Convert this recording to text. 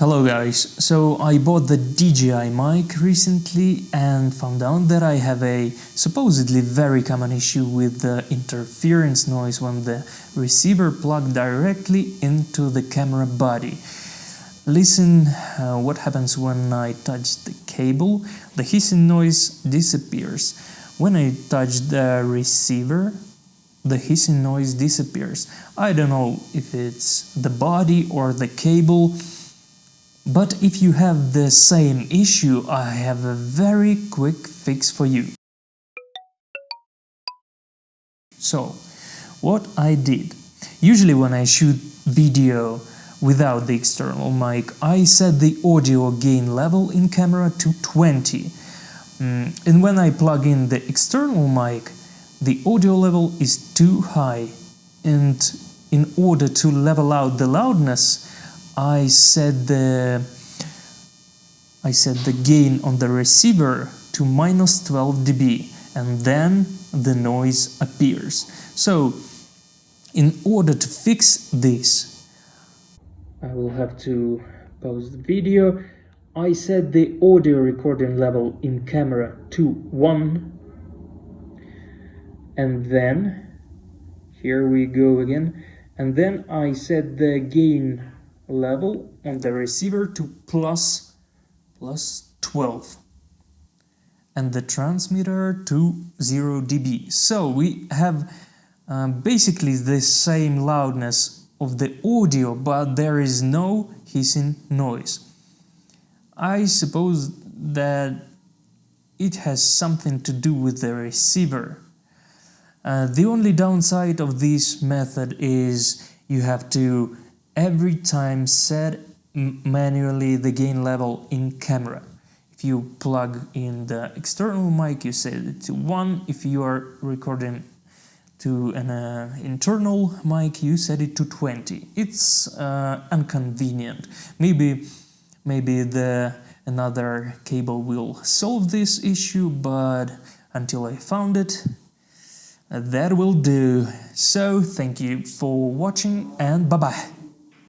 Hello guys, so I bought the DJI Mic recently and found out that I have a supposedly very common issue with the interference noise when the receiver plugged directly into the camera body. Listen what happens when I touch the cable. The hissing noise disappears. When I touch the receiver, the hissing noise disappears. I don't know if it's the body or the cable. But if you have the same issue, I have a very quick fix for you. So, what I did. Usually when I shoot video without the external mic, I set the audio gain level in camera to 20. And when I plug in the external mic, the audio level is too high. And in order to level out the loudness, I set the gain on the receiver to -12 dB, and then the noise appears. So, in order to fix this, I will have to pause the video. I set the audio recording level in camera to 1, and then, here we go again, and then I set the gain level on the receiver to plus 12 and the transmitter to 0 dB. So we have basically the same loudness of the audio, but there is no hissing noise. I suppose that it has something to do with the receiver. The only downside of this method is you have to every time set manually the gain level in camera. If you plug in the external mic, you set it to 1. If you are recording to an internal mic, you set it to 20. It's inconvenient. Maybe another cable will solve this issue, but until I found it, that will do. So thank you for watching and bye bye.